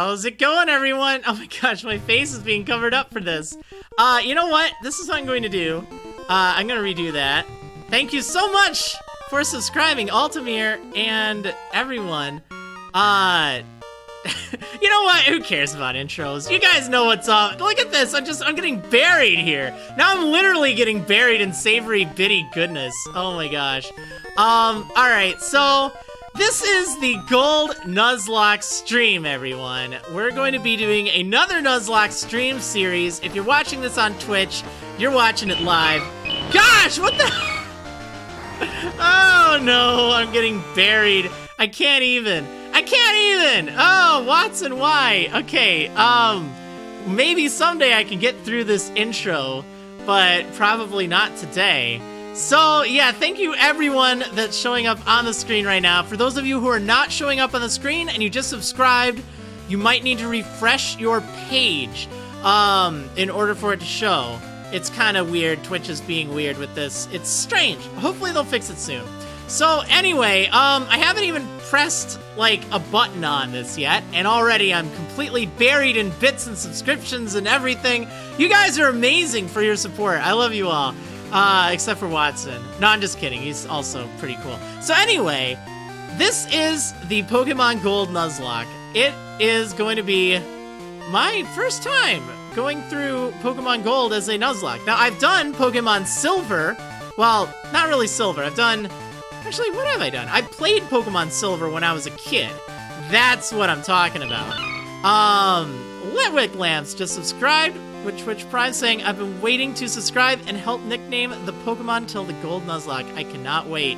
How's it going, everyone? Oh my gosh, my face is being covered up for this. You know what? This is what I'm going to do. I'm gonna redo that. Thank you so much for subscribing, Altamir and everyone. You know what? Who cares about intros? You guys know what's up. Look at this. I'm getting buried here. Now I'm literally getting buried in savory bitty goodness. Oh my gosh. Alright, so this is the Gold Nuzlocke stream, everyone. We're going to be doing another Nuzlocke stream series. If you're watching this on Twitch, you're watching it live. Gosh, what the? Oh no, I'm getting buried. I can't even. Oh, Watson, why? Okay, maybe someday I can get through this intro, but probably not today. So, yeah, thank you everyone that's showing up on the screen right now. For those of you who are not showing up on the screen and you just subscribed, you might need to refresh your page, in order for it to show. It's kind of weird. Twitch is being weird with this. It's strange. Hopefully they'll fix it soon. So anyway, I haven't even pressed, like, a button on this yet, and already I'm completely buried in bits and subscriptions and everything. You guys are amazing for your support. I love you all, except for Watson. No, I'm just kidding. He's also pretty cool. So anyway, this is the Pokemon Gold Nuzlocke. It is going to be my first time going through Pokemon Gold as a Nuzlocke. Now, I've done Pokemon Silver. Well, not really Silver. Actually, what have I done? I played Pokemon Silver when I was a kid. That's what I'm talking about. Litwick Lamps just subscribed, which Prime saying, I've been waiting to subscribe and help nickname the Pokemon till the Gold Nuzlocke. I cannot wait.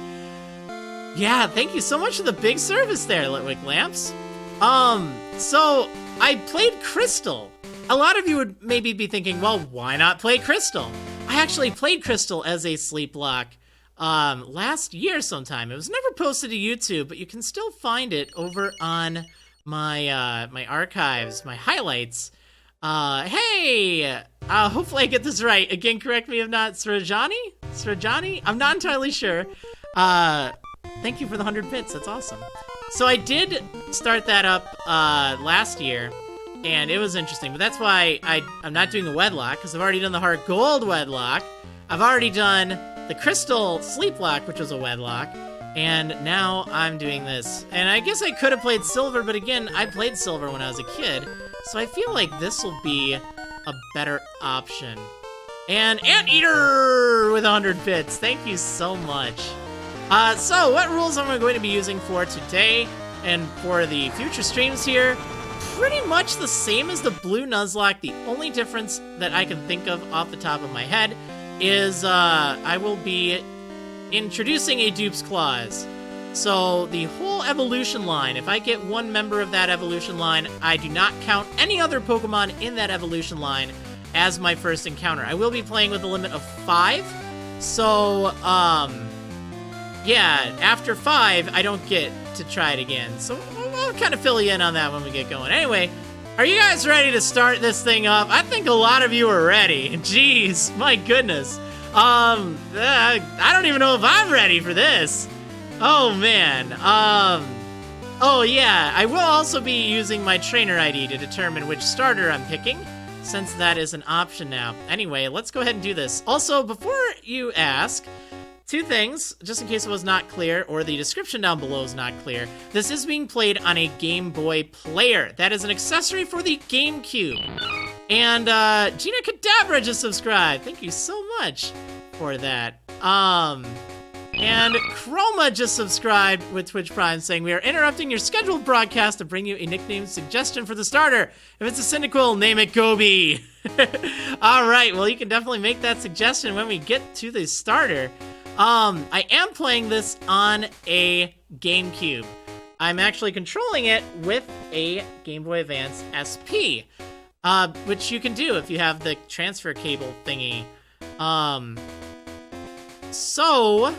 Yeah, thank you so much for the big service there, Litwick Lamps. So, I played Crystal. A lot of you would maybe be thinking, well, why not play Crystal? I actually played Crystal as a sleep lock last year sometime. It was never posted to YouTube, but you can still find it over on my my archives, my highlights. Hey! Hopefully I get this right. Again, correct me if not. Srajani? I'm not entirely sure. Thank you for the 100 bits. That's awesome. So I did start that up last year, and it was interesting. But that's why I'm not doing a wedlock, because I've already done the Heart Gold wedlock. I've already done the Crystal Sleep Lock, which was a wedlock, and now I'm doing this. And I guess I could have played Silver, but again, I played Silver when I was a kid, so I feel like this will be a better option. And Anteater with 100 bits, thank you so much. So what rules am I going to be using for today and for the future streams here? Pretty much the same as the Blue Nuzlocke. The only difference that I can think of off the top of my head is I will be introducing a Dupe's Clause. So the whole evolution line, if I get one member of that evolution line, I do not count any other Pokemon in that evolution line as my first encounter. I will be playing with a limit of 5. So, yeah, after 5, I don't get to try it again. So I'll kind of fill you in on that when we get going. Anyway, are you guys ready to start this thing up? I think a lot of you are ready. Jeez, my goodness. I don't even know if I'm ready for this. Oh, man. Oh, yeah. I will also be using my trainer ID to determine which starter I'm picking, since that is an option now. Anyway, let's go ahead and do this. Also, before you ask, 2 things, just in case it was not clear, or the description down below is not clear. This is being played on a Game Boy player. That is an accessory for the GameCube. And, Gina Cadabra just subscribed. Thank you so much for that. And Chroma just subscribed with Twitch Prime saying, we are interrupting your scheduled broadcast to bring you a nickname suggestion for the starter. If it's a Cyndaquil, name it Gobi. Alright, well, you can definitely make that suggestion when we get to the starter. I am playing this on a GameCube. I'm actually controlling it with a Game Boy Advance SP, which you can do if you have the transfer cable thingy. So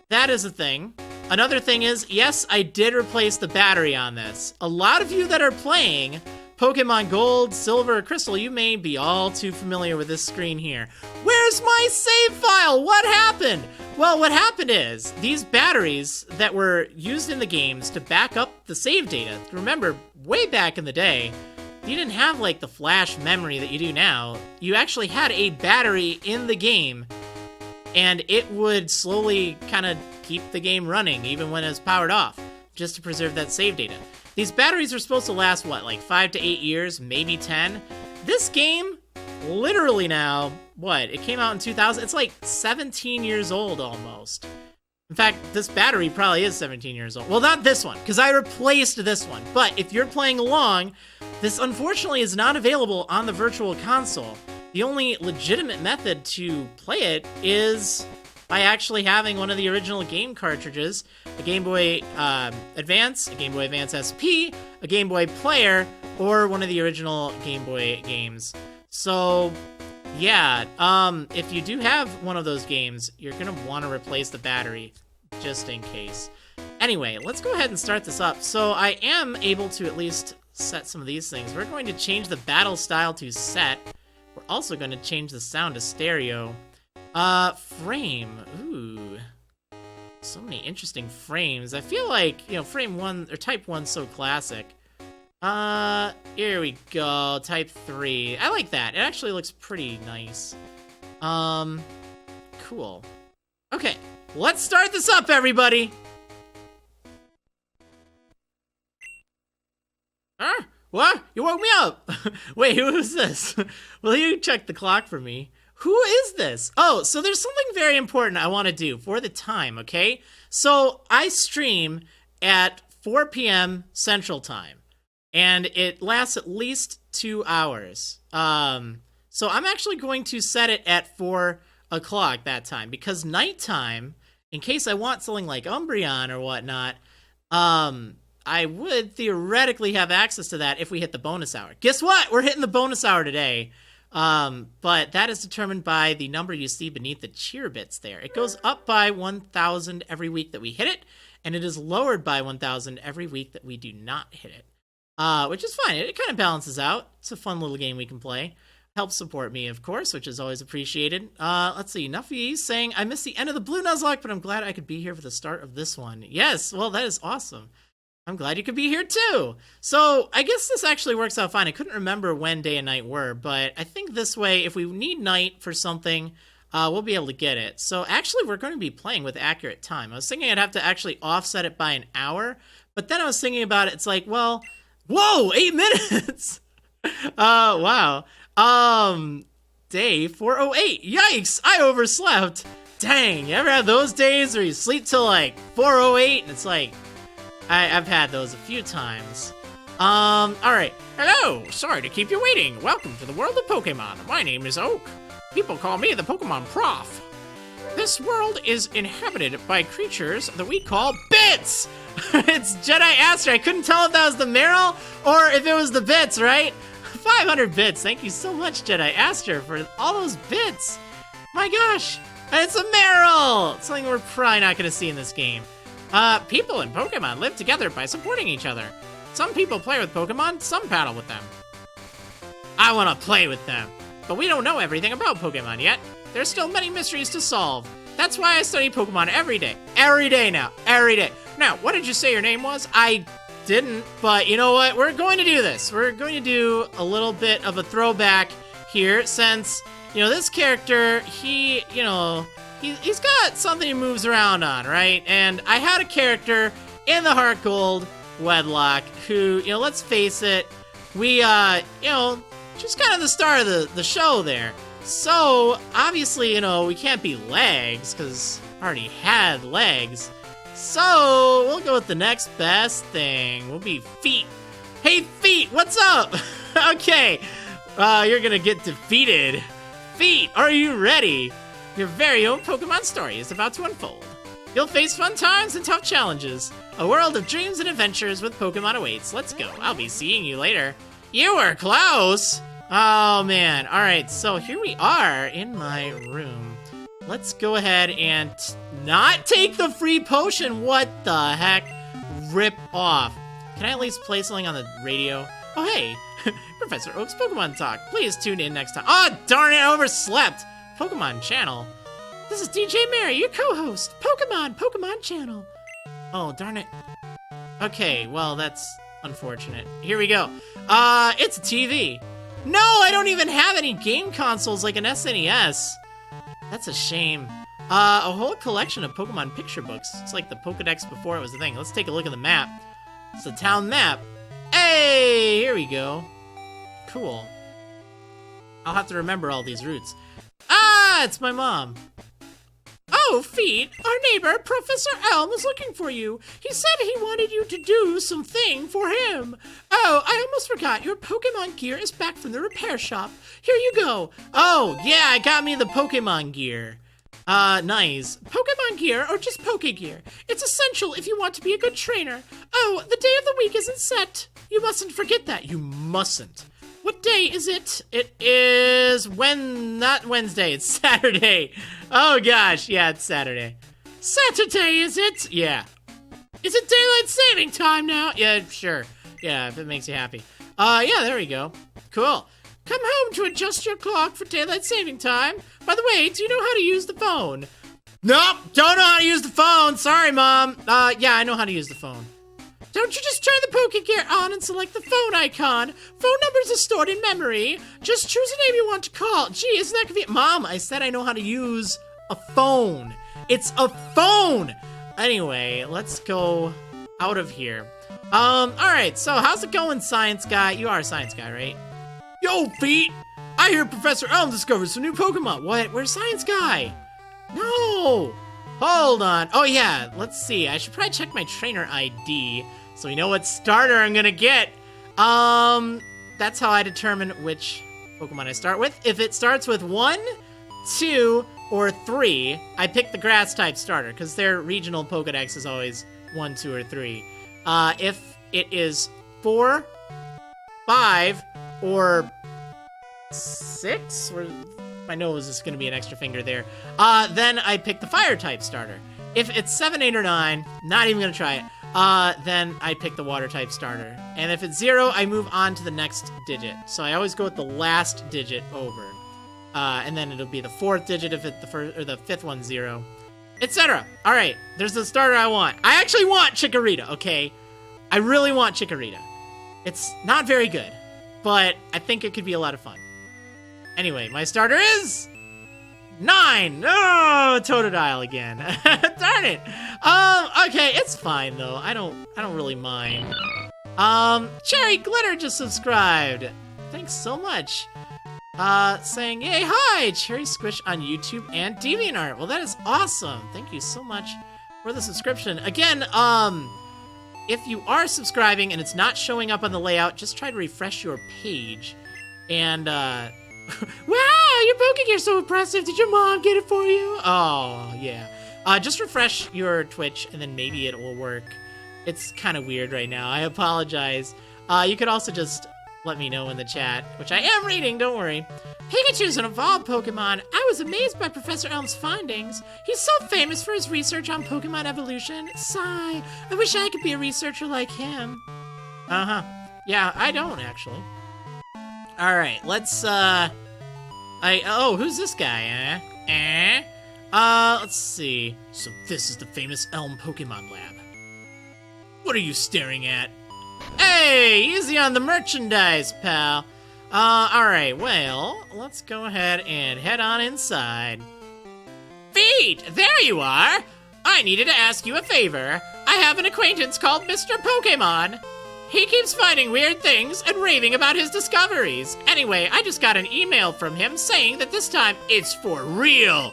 that is a thing. Another thing is, yes, I did replace the battery on this. A lot of you that are playing Pokemon Gold, Silver, or Crystal, you may be all too familiar with this screen here. Where's my save file? What happened? Well, what happened is, these batteries that were used in the games to back up the save data, remember, way back in the day, you didn't have like the flash memory that you do now. You actually had a battery in the game, and it would slowly kind of keep the game running, even when it was powered off, just to preserve that save data. These batteries are supposed to last, what, like 5 to 8 years, maybe 10? This game, literally now, what, it came out in 2000? It's like 17 years old almost. In fact, this battery probably is 17 years old. Well, not this one, because I replaced this one. But if you're playing along, this unfortunately is not available on the Virtual Console. The only legitimate method to play it is by actually having one of the original game cartridges, a Game Boy Advance, a Game Boy Advance SP, a Game Boy Player, or one of the original Game Boy games. So, yeah, if you do have one of those games, you're going to want to replace the battery, just in case. Anyway, let's go ahead and start this up. So I am able to at least set some of these things. We're going to change the battle style to set. We're also going to change the sound to stereo. Frame. Ooh. So many interesting frames. I feel like, frame 1, or type 1's so classic. Here we go. Type 3. I like that. It actually looks pretty nice. Cool. Okay, let's start this up, everybody! Huh? What? You woke me up! Wait, who is this? Will you check the clock for me? Who is this? Oh, so there's something very important I want to do for the time, okay? So I stream at 4 p.m. Central Time, and it lasts at least 2 hours. So I'm actually going to set it at 4 o'clock that time, because nighttime, in case I want something like Umbreon or whatnot, I would theoretically have access to that if we hit the bonus hour. Guess what? We're hitting the bonus hour today. But that is determined by the number you see beneath the cheer bits there. It goes up by 1,000 every week that we hit it, and it is lowered by 1,000 every week that we do not hit it. Which is fine. It kind of balances out. It's a fun little game we can play. Helps support me, of course, which is always appreciated. Let's see. Nuffy saying, I missed the end of the Blue Nuzlocke, but I'm glad I could be here for the start of this one. Yes, well, that is awesome. I'm glad you could be here too. So I guess this actually works out fine. I couldn't remember when day and night were, but I think this way, if we need night for something, we'll be able to get it. So actually, we're going to be playing with accurate time. I was thinking I'd have to actually offset it by an hour, but then I was thinking about it. It's like, well, whoa, 8 minutes. Wow. Day 408. Yikes, I overslept. Dang, you ever have those days where you sleep till like 408 and it's like, I've had those a few times. Alright. Hello! Sorry to keep you waiting. Welcome to the world of Pokemon. My name is Oak. People call me the Pokemon Prof. This world is inhabited by creatures that we call bits! It's Jedi Aster. I couldn't tell if that was the Meryl or if it was the bits, right? 500 bits. Thank you so much, Jedi Aster, for all those bits. My gosh. It's a Meryl! It's something we're probably not going to see in this game. People in Pokemon live together by supporting each other. Some people play with Pokemon, some battle with them. I want to play with them, but we don't know everything about Pokemon yet. There's still many mysteries to solve. That's why I study Pokemon every day. Every day now. Every day. Now, what did you say your name was? I didn't, but you know what? We're going to do this. We're going to do a little bit of a throwback here, since, this character, he's got something he moves around on, right? And I had a character in the Heart Gold Wedlock who, let's face it, we, just kind of the start of the show there. So, obviously, we can't be legs, because I already had legs. So, we'll go with the next best thing. We'll be feet. Hey, feet, what's up? Okay, you're gonna get defeated. Feet, are you ready? Your very own Pokemon story is about to unfold. You'll face fun times and tough challenges. A world of dreams and adventures with Pokemon awaits. Let's go. I'll be seeing you later. You were close! Oh, man. Alright, so here we are in my room. Let's go ahead and not take the free potion. What the heck? Rip off. Can I at least play something on the radio? Oh, hey. Professor Oak's Pokemon Talk. Please tune in next time. Oh, darn it, I overslept. Pokemon Channel. This is DJ Mary, your co-host. Pokemon Channel. Oh, darn it. Okay, well, that's unfortunate. Here we go. It's a TV. No, I don't even have any game consoles like an SNES. That's a shame. A whole collection of Pokemon picture books. It's like the Pokedex before it was a thing. Let's take a look at the map. It's the town map. Hey, here we go. Cool. I'll have to remember all these routes. Ah, it's my mom. Oh, Feet, our neighbor, Professor Elm, is looking for you. He said he wanted you to do something for him. Oh, I almost forgot. Your Pokemon gear is back from the repair shop. Here you go. Oh, yeah, I got me the Pokemon gear. Nice. Pokemon gear or just Poke gear. It's essential if you want to be a good trainer. Oh, the day of the week isn't set. You mustn't forget that. You mustn't. What day is it? It is not Wednesday, it's Saturday. Oh gosh, yeah, it's Saturday. Saturday, is it? Yeah. Is it daylight saving time now? Yeah, sure. Yeah, if it makes you happy. Yeah, there we go. Cool. Come home to adjust your clock for daylight saving time. By the way, do you know how to use the phone? Nope, don't know how to use the phone. Sorry, Mom. Yeah, I know how to use the phone. Don't you just turn the Poke Gear on and select the phone icon? Phone numbers are stored in memory. Just choose a name you want to call. Gee, isn't that convenient? Mom, I said I know how to use a phone. It's a phone! Anyway, let's go out of here. Alright, so how's it going, Science Guy? You are a Science Guy, right? Yo, Feet! I hear Professor Elm discovered some new Pokemon. What? Where's Science Guy? No! Hold on. Oh, yeah, let's see. I should probably check my trainer ID so we know what starter I'm gonna get. That's how I determine which Pokemon I start with. If it starts with 1, 2, or 3, I pick the grass-type starter, because their regional Pokedex is always 1, 2, or 3. If it is 4, 5, or 6, or my nose is going to be an extra finger there, then I pick the fire-type starter. If it's 7, 8, or 9, not even going to try it, then I pick the water-type starter. And if it's 0, I move on to the next digit. So I always go with the last digit over. And then it'll be the 4th digit if it's the first, or the 5th one 0, etc. All right, there's the starter I want. I actually want Chikorita, okay? I really want Chikorita. It's not very good, but I think it could be a lot of fun. Anyway, my starter is 9. Oh, Totodile again. Darn it. Okay, it's fine though. I don't really mind. Cherry Glitter just subscribed. Thanks so much. Saying, yay, hi, Cherry Squish on YouTube and DeviantArt. Well, that is awesome. Thank you so much for the subscription. Again, if you are subscribing and it's not showing up on the layout, just try to refresh your page. And, wow, your Pokegear's so impressive. Did your mom get it for you? Oh, yeah. Just refresh your Twitch and then maybe it will work. It's kind of weird right now. I apologize. You could also just let me know in the chat, which I am reading, don't worry. Pikachu's an evolved Pokemon. I was amazed by Professor Elm's findings. He's so famous for his research on Pokemon evolution. Sigh. I wish I could be a researcher like him. Uh-huh. Yeah, I don't, actually. Alright, let's, oh, who's this guy, let's see. So this is the famous Elm Pokemon Lab. What are you staring at? Hey, easy on the merchandise, pal. Alright, well, let's go ahead and head on inside. Feet, there you are! I needed to ask you a favor. I have an acquaintance called Mr. Pokemon. He keeps finding weird things and raving about his discoveries. Anyway, I just got an email from him saying that this time it's for real.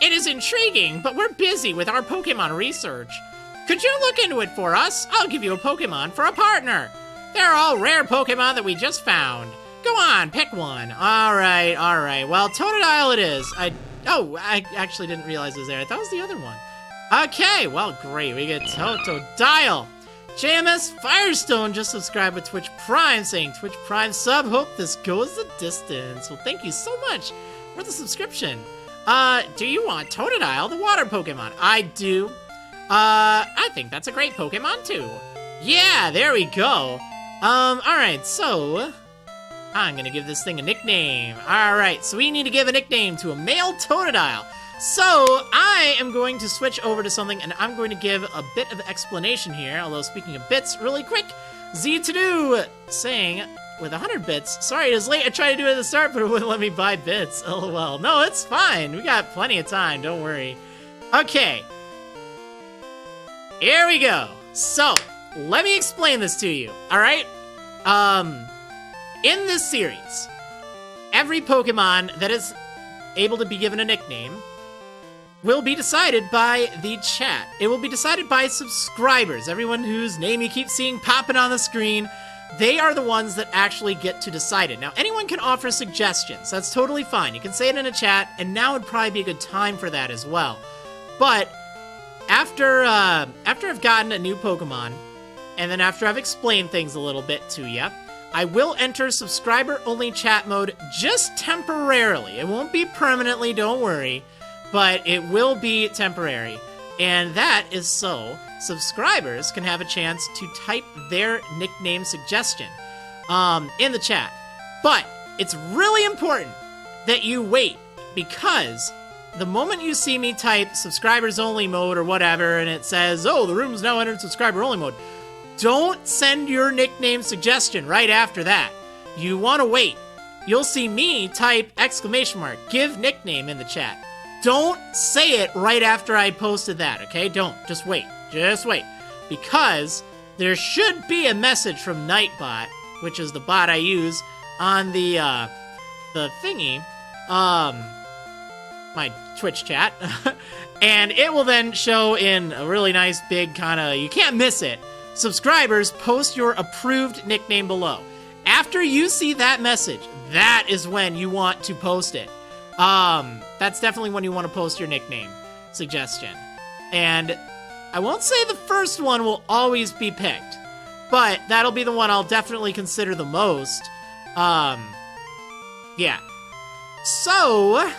It is intriguing, but we're busy with our Pokemon research. Could you look into it for us? I'll give you a Pokemon for a partner. They're all rare Pokemon that we just found. Go on, pick one. All right. Well, Totodile it is. I actually didn't realize it was there. I thought it was the other one. Okay, well, great. We get Totodile. JMS Firestone just subscribed with Twitch Prime, saying Twitch Prime sub. Hope this goes the distance. Well, thank you so much for the subscription. Do you want Totodile, the water Pokemon? I do. I think that's a great Pokemon too. Yeah, there we go. Alright, so I'm gonna give this thing a nickname. Alright, so we need to give a nickname to a male Totodile. So I am going to switch over to something, and I'm going to give a bit of explanation here, although speaking of bits, really quick, Z2Do saying, with 100 bits, sorry it was late, I tried to do it at the start, but it wouldn't let me buy bits, lol. No, it's fine, we got plenty of time, don't worry. Okay, here we go. So, let me explain this to you, alright? In this series, every Pokemon that is able to be given a nickname will be decided by the chat. It will be decided by subscribers, everyone whose name you keep seeing popping on the screen. They are the ones that actually get to decide it. Now, anyone can offer suggestions. That's totally fine. You can say it in a chat, and now would probably be a good time for that as well. But after I've gotten a new Pokemon, and then after I've explained things a little bit to you, I will enter subscriber-only chat mode just temporarily. It won't be permanently, don't worry, but it will be temporary. And that is so subscribers can have a chance to type their nickname suggestion in the chat. But it's really important that you wait, because the moment you see me type subscribers only mode or whatever, and it says, oh, the room's now entered subscriber only mode, don't send your nickname suggestion right after that. You want to wait. You'll see me type exclamation mark, give nickname in the chat. Don't say it right after I posted that, okay? Don't. Just wait. Just wait. Because there should be a message from Nightbot, which is the bot I use on the thingy, my Twitch chat, and it will then show in a really nice big kind of, you can't miss it, subscribers, post your approved nickname below. After you see that message, that is when you want to post it. That's definitely when you want to post your nickname suggestion. And I won't say the first one will always be picked, but that'll be the one I'll definitely consider the most. Yeah. So,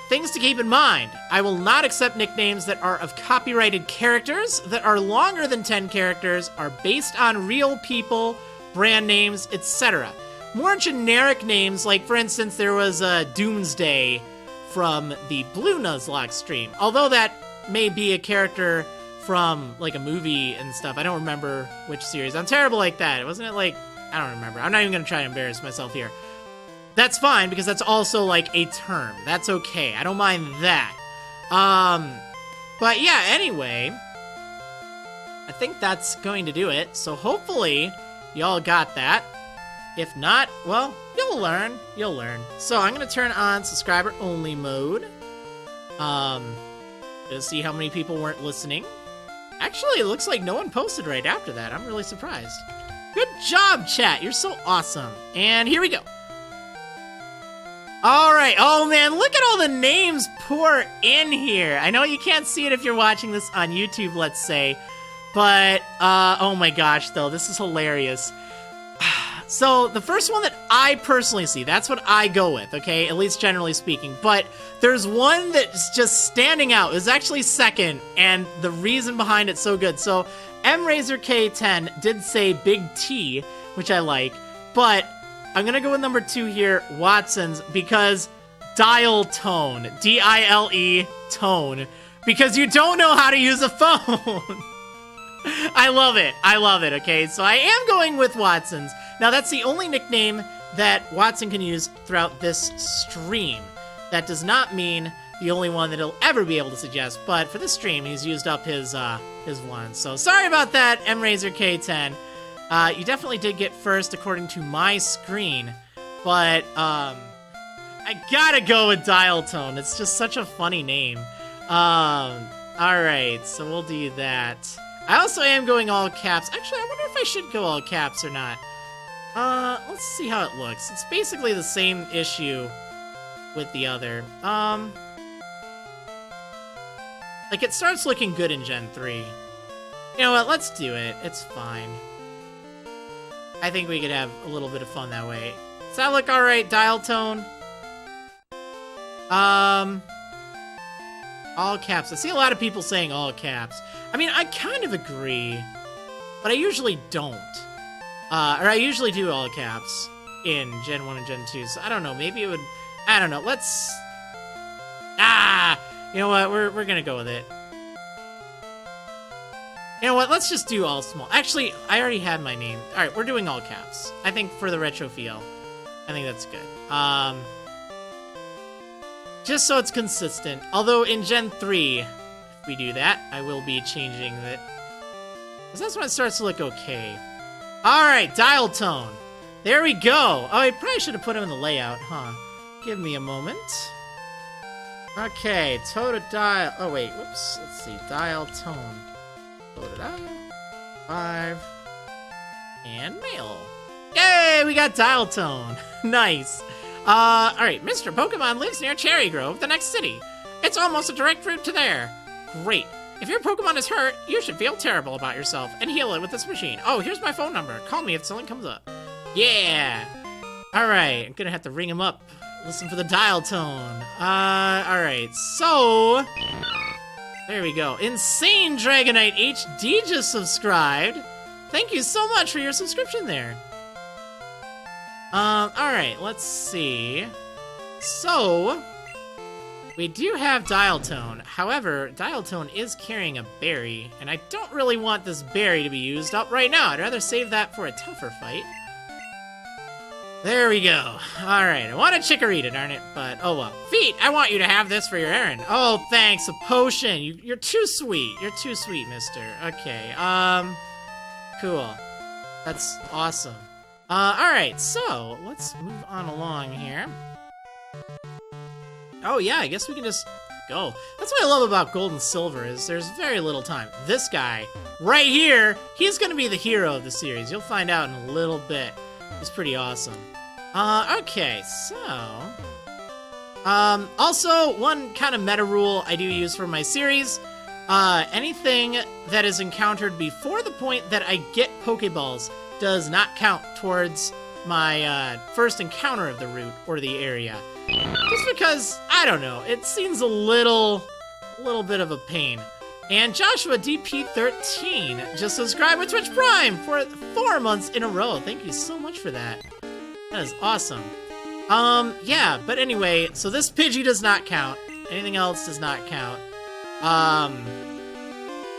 things to keep in mind. I will not accept nicknames that are of copyrighted characters, that are longer than 10 characters, are based on real people, brand names, etc. More generic names, like for instance, there was Doomsday from the Blue Nuzlocke stream. Although that may be a character from like a movie and stuff. I don't remember which series. I'm terrible like that. Wasn't it like, I don't remember. I'm not even going to try to embarrass myself here. That's fine, because that's also like a term. That's okay. I don't mind that. But yeah, anyway, I think that's going to do it. So hopefully y'all got that. If not, well, you'll learn. You'll learn. So I'm going to turn on subscriber only mode. To see how many people weren't listening. Actually, it looks like no one posted right after that. I'm really surprised. Good job, chat. You're so awesome. And here we go. All right. Oh, man, look at all the names pour in here. I know you can't see it if you're watching this on YouTube, let's say. But, oh my gosh, though, this is hilarious. So, the first one that I personally see, that's what I go with, okay? At least generally speaking. But there's one that's just standing out. It was actually second, and the reason behind it's so good. So, MRazorK10 did say Big T, which I like. But I'm going to go with number 2 here, Watson's, because dial tone. D-I-L-E tone. Because you don't know how to use a phone. I love it. I love it, okay? So I am going with Watson's. Now, that's the only nickname that Watson can use throughout this stream. That does not mean the only one that he'll ever be able to suggest, but for this stream, he's used up his one. So sorry about that, MRazorK10. You definitely did get first according to my screen, but I gotta go with Dial Tone. It's just such a funny name. Alright, so we'll do that. I also am going all caps. Actually, I wonder if I should go all caps or not. Let's see how it looks. It's basically the same issue with the other. Like, it starts looking good in Gen 3. You know what? Let's do it. It's fine. I think we could have a little bit of fun that way. Does that look alright, dial tone? All caps. I see a lot of people saying all caps. I mean, I kind of agree, but I usually don't. Or I usually do all caps in Gen 1 and Gen 2, so I don't know, maybe it would... I don't know, let's... You know what, we're gonna go with it. You know what, let's just do all small. Actually, I already had my name. Alright, we're doing all caps. I think for the retro feel, I think that's good. Just so it's consistent. Although in Gen 3, if we do that, I will be changing it. Because that's when it starts to look okay. Alright, dial tone. There we go. Oh, I probably should have put him in the layout, huh? Give me a moment. Okay, toe to dial. Oh, wait, whoops. Let's see. Dial tone. Toe to dial. 5. And mail. Yay, we got dial tone. Nice. Alright, Mr. Pokemon lives near Cherry Grove, the next city. It's almost a direct route to there. Great. If your Pokemon is hurt, you should feel terrible about yourself and heal it with this machine. Oh, here's my phone number. Call me if something comes up. Yeah. Alright, I'm gonna have to ring him up. Listen for the dial tone. Alright, so... There we go. Insane Dragonite HD just subscribed. Thank you so much for your subscription there. Alright, let's see. So, we do have Dial Tone. However, Dial Tone is carrying a berry, and I don't really want this berry to be used up right now. I'd rather save that for a tougher fight. There we go. Alright, I want a Chikorita, darn it, but oh well. Feet, I want you to have this for your errand. Oh, thanks, a potion. You're too sweet. You're too sweet, mister. Okay, cool. That's awesome. Alright, so, let's move on along here. Oh yeah, I guess we can just go. That's what I love about Gold and Silver, is there's very little time. This guy, right here, he's gonna be the hero of the series. You'll find out in a little bit. He's pretty awesome. Okay, so... also, one kind of meta rule I do use for my series, anything that is encountered before the point that I get Pokeballs does not count towards my first encounter of the route or the area. Just because, I don't know, it seems a little bit of a pain. And Joshua DP13 just subscribed with Twitch Prime for 4 months in a row. Thank you so much for that. That is awesome. Yeah, but anyway, so this Pidgey does not count. Anything else does not count.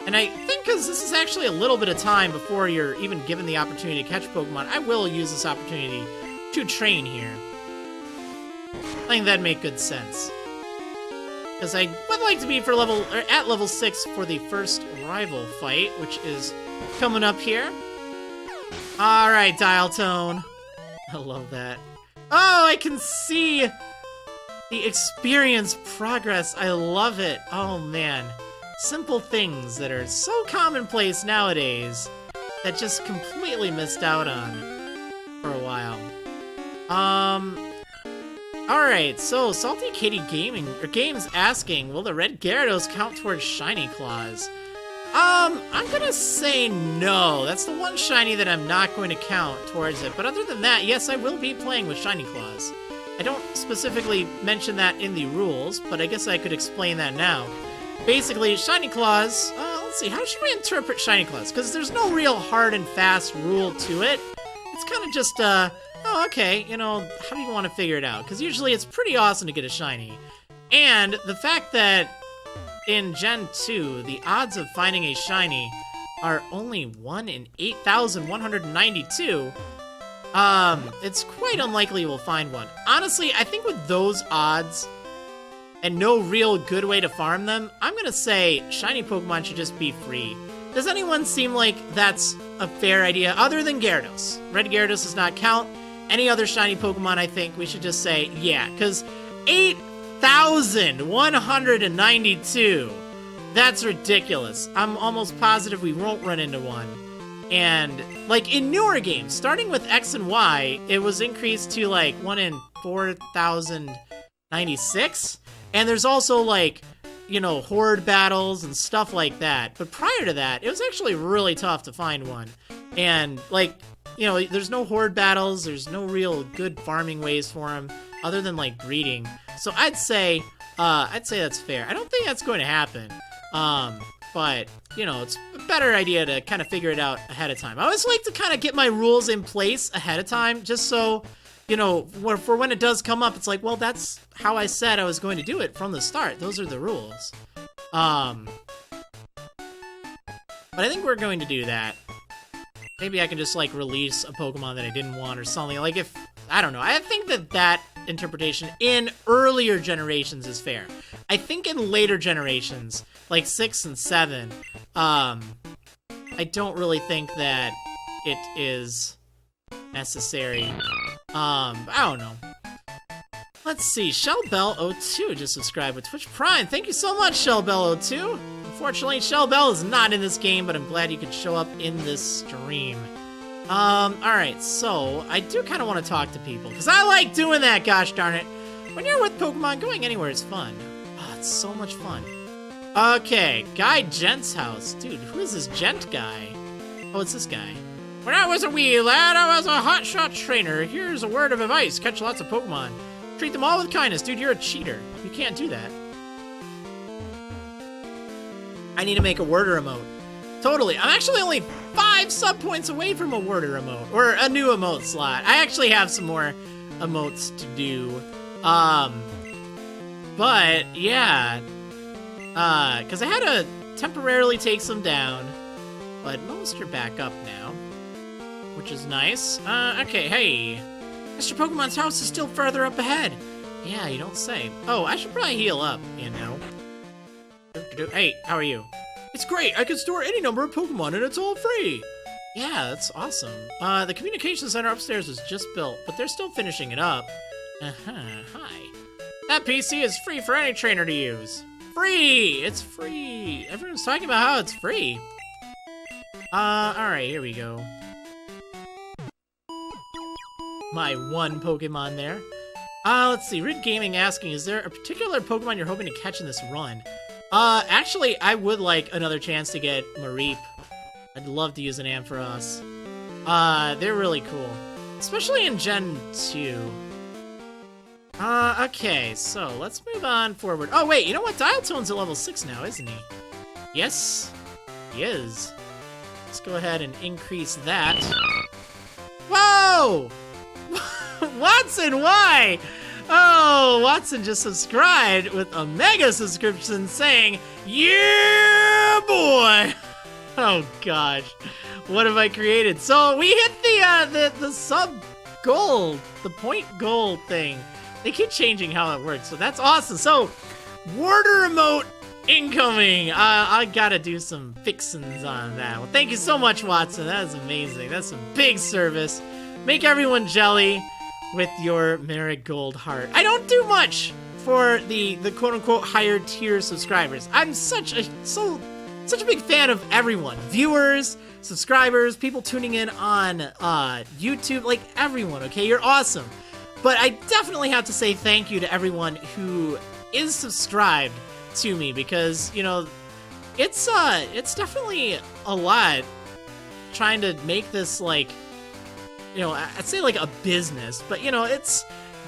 And I think because this is actually a little bit of time before you're even given the opportunity to catch Pokemon, I will use this opportunity to train here. I think that'd make good sense. Because I would like to be at level 6 for the first rival fight, which is coming up here. Alright, Dial Tone. I love that. Oh, I can see the experience progress. I love it. Oh, man. Simple things that are so commonplace nowadays that just completely missed out on for a while. Alright, so Salty Katie Games asking, will the red Gyarados count towards Shiny Claws? I'm gonna say no. That's the one shiny that I'm not going to count towards it. But other than that, yes, I will be playing with Shiny Claws. I don't specifically mention that in the rules, but I guess I could explain that now. Basically, Shiny Claws, let's see, how should we interpret Shiny Claws? Because there's no real hard and fast rule to it. It's kind of just, oh, okay, you know, how do you want to figure it out? Because usually it's pretty awesome to get a shiny. And the fact that in Gen 2, the odds of finding a shiny are only 1 in 8,192, it's quite unlikely we'll find one. Honestly, I think with those odds and no real good way to farm them, I'm gonna say shiny Pokemon should just be free. Does anyone seem like that's a fair idea, other than Gyarados? Red Gyarados does not count. Any other shiny Pokemon, I think we should just say, yeah, because 8,192. That's ridiculous. I'm almost positive we won't run into one. And, like, in newer games, starting with X and Y, it was increased to, like, 1 in 4,096. And there's also, like, you know, horde battles and stuff like that. But prior to that, it was actually really tough to find one. And, like, you know, there's no horde battles, there's no real good farming ways for them, other than, like, breeding. So I'd say that's fair. I don't think that's going to happen. But, you know, it's better idea to kind of figure it out ahead of time. I always like to kind of get my rules in place ahead of time, just so, you know, for when it does come up, it's like, well, that's how I said I was going to do it from the start. Those are the rules. But I think we're going to do that. Maybe I can just, like, release a Pokemon that I didn't want or something. Like, if... I don't know. I think that interpretation in earlier generations is fair. I think in later generations, like 6 and 7, I don't really think that it is necessary. I don't know. Let's see. Shellbell02 just subscribed with Twitch Prime. Thank you so much, Shellbell02. Unfortunately, Shellbell is not in this game, but I'm glad you could show up in this stream. Alright, so, I do kind of want to talk to people, because I like doing that, gosh darn it. When you're with Pokemon, going anywhere is fun. Oh, it's so much fun. Okay, Guy Gent's house. Dude, who is this Gent guy? Oh, it's this guy. When I was a wee lad, I was a hotshot trainer. Here's a word of advice. Catch lots of Pokemon. Treat them all with kindness. Dude, you're a cheater. You can't do that. I need to make a worder emote. Totally. I'm actually only 5 sub points away from a worder emote, or a new emote slot. I actually have some more emotes to do. But yeah, because I had to temporarily take some down, but most are back up now, which is nice. Okay, hey, Mr. Pokemon's house is still further up ahead. Yeah, you don't say. Oh, I should probably heal up, you know. Hey, how are you? It's great, I can store any number of Pokemon and it's all free! Yeah, that's awesome. The communication center upstairs was just built, but they're still finishing it up. Hi. That PC is free for any trainer to use. Free! It's free! Everyone's talking about how it's free. Alright, here we go. My one Pokemon there. Let's see, Rid Gaming asking, is there a particular Pokemon you're hoping to catch in this run? Actually, I would like another chance to get Mareep. I'd love to use an Ampharos. They're really cool. Especially in Gen 2. Okay, so let's move on forward. Oh, wait, you know what? Dialtone's at level 6 now, isn't he? Yes, he is. Let's go ahead and increase that. Whoa! Watson, why? Oh, Watson just subscribed with a mega subscription saying, yeah, boy! Oh, gosh. What have I created? So, we hit the sub-gold, the point gold thing. They keep changing how it works, so that's awesome. So, Warder Emote incoming! I gotta do some fixins on that. Well, thank you so much, Watson. That is amazing. That's some big service. Make everyone jelly with your Marigold heart. I don't do much for the quote-unquote higher tier subscribers. I'm such a big fan of everyone. Viewers, subscribers, people tuning in on YouTube, like everyone, okay? You're awesome. But I definitely have to say thank you to everyone who is subscribed to me, because, you know, it's definitely a lot trying to make this, like, you know, I'd say like a business, but, you know,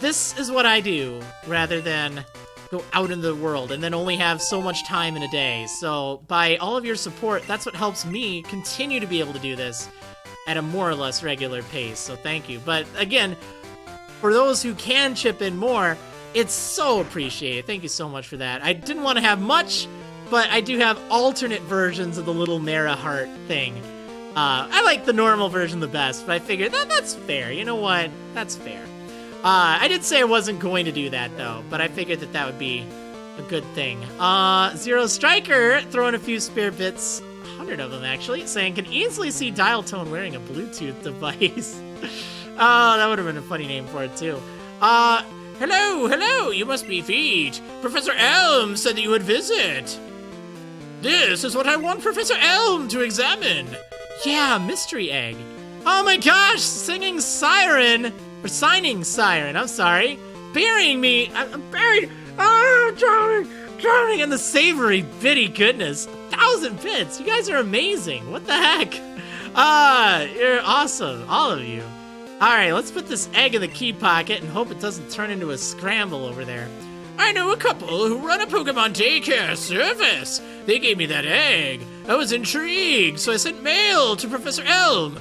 this is what I do, rather than go out in the world and then only have so much time in a day. So by all of your support, that's what helps me continue to be able to do this at a more or less regular pace, so thank you. But again, for those who can chip in more, it's so appreciated. Thank you so much for that. I didn't want to have much, but I do have alternate versions of the little Mara heart thing. I like the normal version the best, but I figured that's fair. You know what? That's fair. I did say I wasn't going to do that, though, but I figured that would be a good thing. Zero Striker throwing a few spare bits, 100 of them actually, saying, can easily see Dialtone wearing a Bluetooth device. Oh, that would have been a funny name for it, too. Hello, you must be Feet. Professor Elm said that you would visit. This is what I want Professor Elm to examine. Yeah, mystery egg. Oh my gosh, singing siren, or signing siren, I'm sorry. Burying me, I'm buried. Oh, drowning in the savory bitty goodness. 1,000 bits, you guys are amazing. What the heck? You're awesome, all of you. All right, let's put this egg in the key pocket and hope it doesn't turn into a scramble over there. I know a couple who run a Pokemon daycare service. They gave me that egg. I was intrigued, so I sent mail to Professor Elm.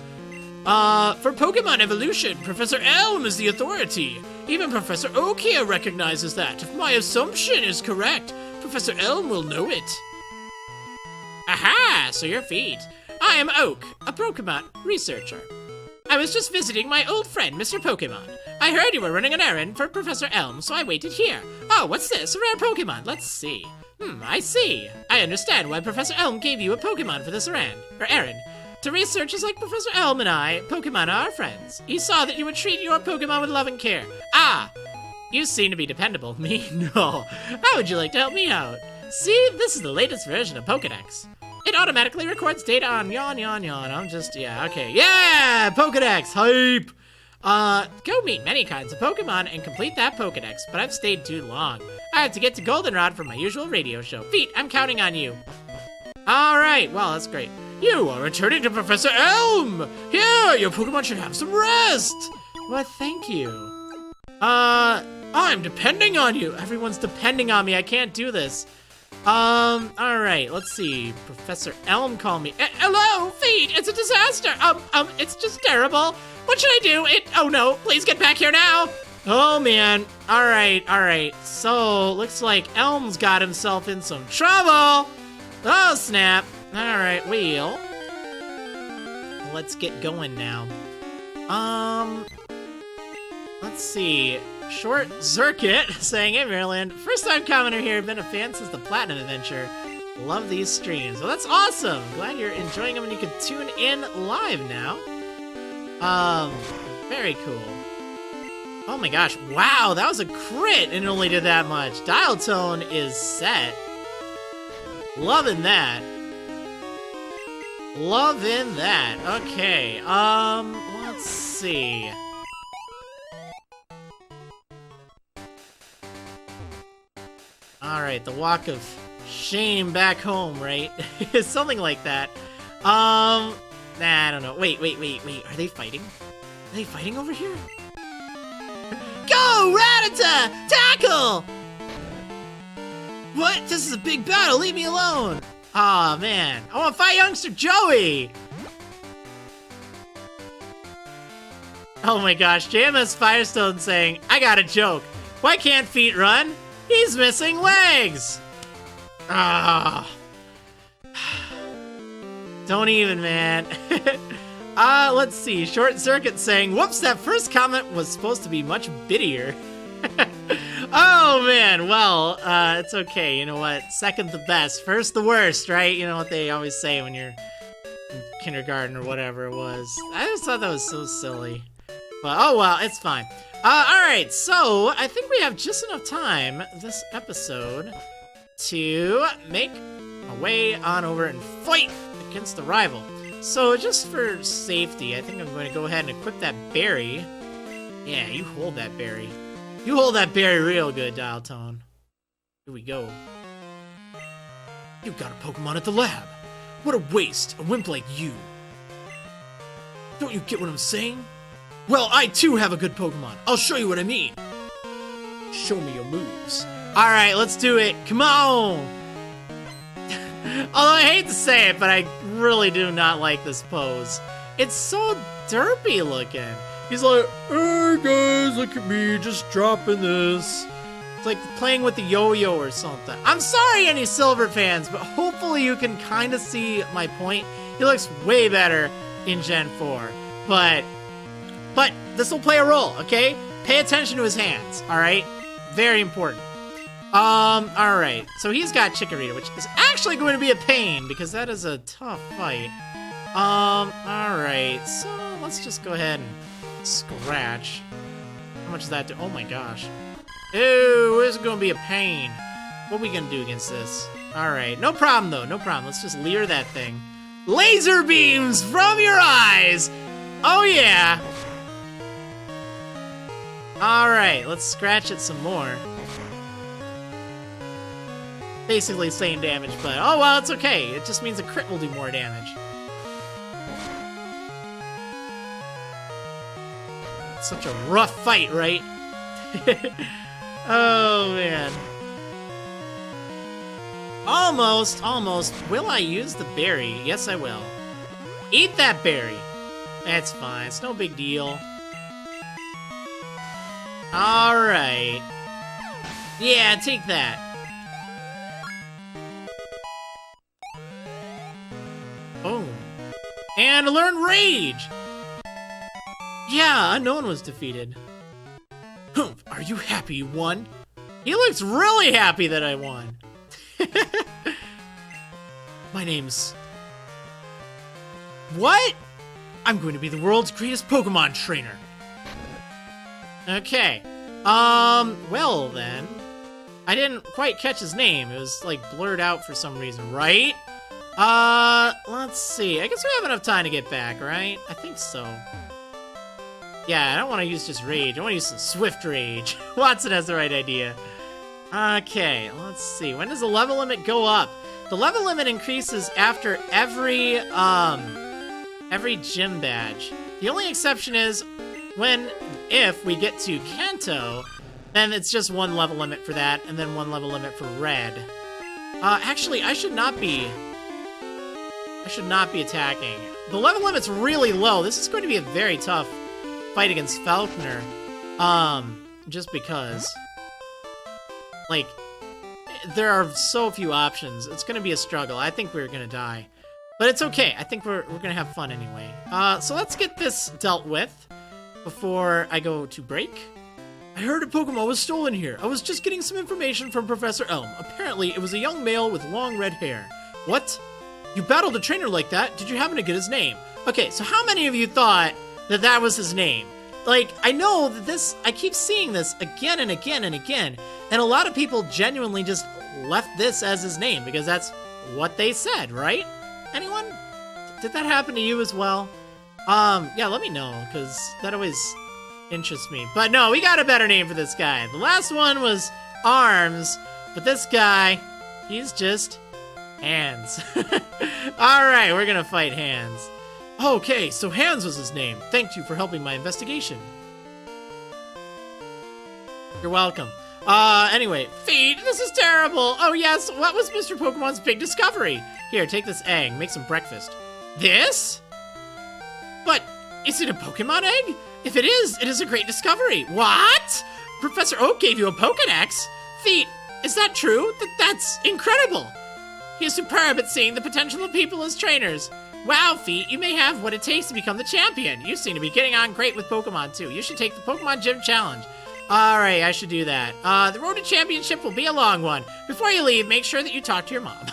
For Pokemon evolution, Professor Elm is the authority. Even Professor Okia recognizes that. If my assumption is correct, Professor Elm will know it. Aha, so you're Feet. I am Oak, a Pokemon researcher. I was just visiting my old friend, Mr. Pokemon. I heard you were running an errand for Professor Elm, so I waited here. Oh, what's this? A rare Pokemon. Let's see. I see. I understand why Professor Elm gave you a Pokemon for this errand. To researchers like Professor Elm and I, Pokemon are our friends. He saw that you would treat your Pokemon with love and care. Ah, you seem to be dependable. Me? No. How would you like to help me out? See, this is the latest version of Pokedex. It automatically records data on yawn. Okay. Yeah, Pokedex, hype. Go meet many kinds of Pokemon and complete that Pokedex, but I've stayed too long. I have to get to Goldenrod for my usual radio show. Feet, I'm counting on you. All right, well, that's great. You are returning to Professor Elm. Here, your Pokemon should have some rest. Well, thank you. I'm depending on you. Everyone's depending on me. I can't do this. All right, let's see. Professor Elm called me. Hello, Feet, it's a disaster. It's just terrible. What should I do? Oh no, please get back here now. Oh man, all right. So, looks like Elm's got himself in some trouble. Oh snap. All right, well, let's get going now. Let's see. Short Circuit saying, hey Marriland, first time commenter here, been a fan since the Platinum Adventure. Love these streams. Well, that's awesome. Glad you're enjoying them and you can tune in live now. Very cool. Oh my gosh, wow, that was a crit and it only did that much. Dial tone is set. Loving that. Okay, let's see. Alright, the walk of shame back home, right? Something like that. Nah, I don't know. Wait. Are they fighting? Are they fighting over here? Go, Rattata! Tackle! What? This is a big battle. Leave me alone. Aw, man. I want to fight youngster Joey! Oh my gosh, JMS Firestone saying, I got a joke. Why can't Feet run? He's missing legs! Ah. Don't even, man. Let's see. Short Circuit saying, whoops, that first comment was supposed to be much bittier. Oh, man. Well, it's okay. You know what? Second the best. First the worst, right? You know what they always say when you're in kindergarten or whatever it was. I just thought that was so silly. But, oh, well, it's fine. Alright, so I think we have just enough time this episode to make our way on over and fight against the rival. So just for safety, I think I'm going to go ahead and equip that berry. Yeah, you hold that berry. You hold that berry real good, Dial Tone. Here we go. You got a Pokemon at the lab. What a waste, a wimp like you. Don't you get what I'm saying? Well, I too have a good Pokemon. I'll show you what I mean. Show me your moves. Alright, let's do it. Come on! Although I hate to say it, but I really do not like this pose. It's so derpy looking. He's like, hey guys, look at me, just dropping this. It's like playing with the yo-yo or something. I'm sorry, any Silver fans, but hopefully you can kind of see my point. He looks way better in Gen 4. But this will play a role, okay? Pay attention to his hands, alright? Very important. Alright. So he's got Chikorita, which is actually going to be a pain, because that is a tough fight. Alright. So let's just go ahead and scratch. How much does that do? Oh my gosh. Ooh, this is going to be a pain. What are we going to do against this? Alright. No problem, though. No problem. Let's just leer that thing. Laser beams from your eyes! Oh, yeah! Alright, let's scratch it some more. Basically same damage, but oh well, it's okay. It just means a crit will do more damage. Such a rough fight, right? Oh, man. Almost. Will I use the berry? Yes, I will. Eat that berry. That's fine. It's no big deal. Alright. Yeah, take that. Boom. And learn Rage! Yeah, Unknown was defeated. Humph, are you happy you won? He looks really happy that I won. My name's... What? I'm going to be the world's greatest Pokemon trainer. Okay. Well then. I didn't quite catch his name. It was, like, blurred out for some reason, right? Let's see. I guess we have enough time to get back, right? I think so. Yeah, I don't want to use just Rage. I want to use some Swift Rage. Watson has the right idea. Okay, let's see. When does the level limit go up? The level limit increases after every gym badge. The only exception is if we get to Kanto, then it's just one level limit for that, and then one level limit for Red. Actually, I should not be attacking. The level limit's really low. This is going to be a very tough fight against Falconer. Just because, like, there are so few options. It's going to be a struggle. I think we're going to die. But it's okay. I think we're going to have fun anyway. So let's get this dealt with before I go to break. I heard a Pokemon was stolen here. I was just getting some information from Professor Elm. Apparently, it was a young male with long red hair. What? You battled a trainer like that? Did you happen to get his name? Okay, so how many of you thought that that was his name? Like, I know that this, I keep seeing this again and again and again, and a lot of people genuinely just left this as his name because that's what they said, right? Anyone? Did that happen to you as well? Yeah, let me know, because that always interests me. But no, we got a better name for this guy. The last one was Arms, but this guy, he's just Hands. Alright, we're gonna fight Hands. Okay, so Hands was his name. Thank you for helping my investigation. You're welcome. Anyway, Feed, this is terrible. Oh yes, what was Mr. Pokemon's big discovery? Here, take this egg, make some breakfast. This? But, is it a Pokemon egg? If it is a great discovery. What? Professor Oak gave you a Pokedex? Feet, is that true? That's incredible. He is superb at seeing the potential of people as trainers. Wow, Feet, you may have what it takes to become the champion. You seem to be getting on great with Pokemon, too. You should take the Pokemon Gym Challenge. Alright, I should do that. The road to championship will be a long one. Before you leave, make sure that you talk to your mom.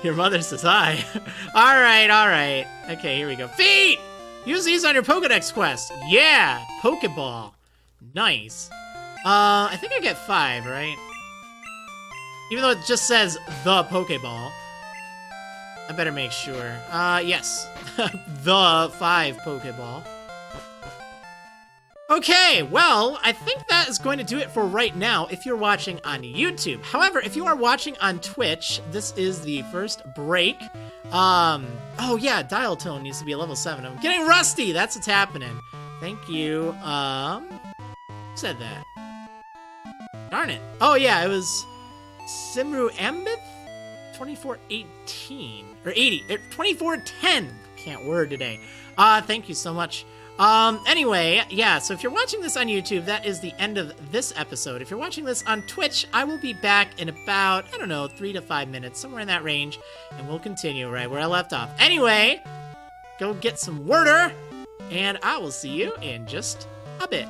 Your mother says hi. Alright. Okay, here we go. Feet! Use these on your Pokedex quest. Yeah! Pokeball. Nice. I think I get 5, right? Even though it just says the Pokeball. I better make sure. Yes. The 5 Pokeball. Okay, well, I think that is going to do it for right now if you're watching on YouTube. However, if you are watching on Twitch, this is the first break. Oh yeah, Dial Tone needs to be a level 7. I'm getting rusty! That's what's happening. Thank you. Who said that? Darn it. Oh yeah, it was Simru Ambith? 2418. Or 80. 2410. Can't word today. Thank you so much. Anyway, yeah, so if you're watching this on YouTube, that is the end of this episode. If you're watching this on Twitch, I will be back in about, I don't know, 3 to 5 minutes, somewhere in that range, and we'll continue right where I left off. Anyway, go get some water, and I will see you in just a bit.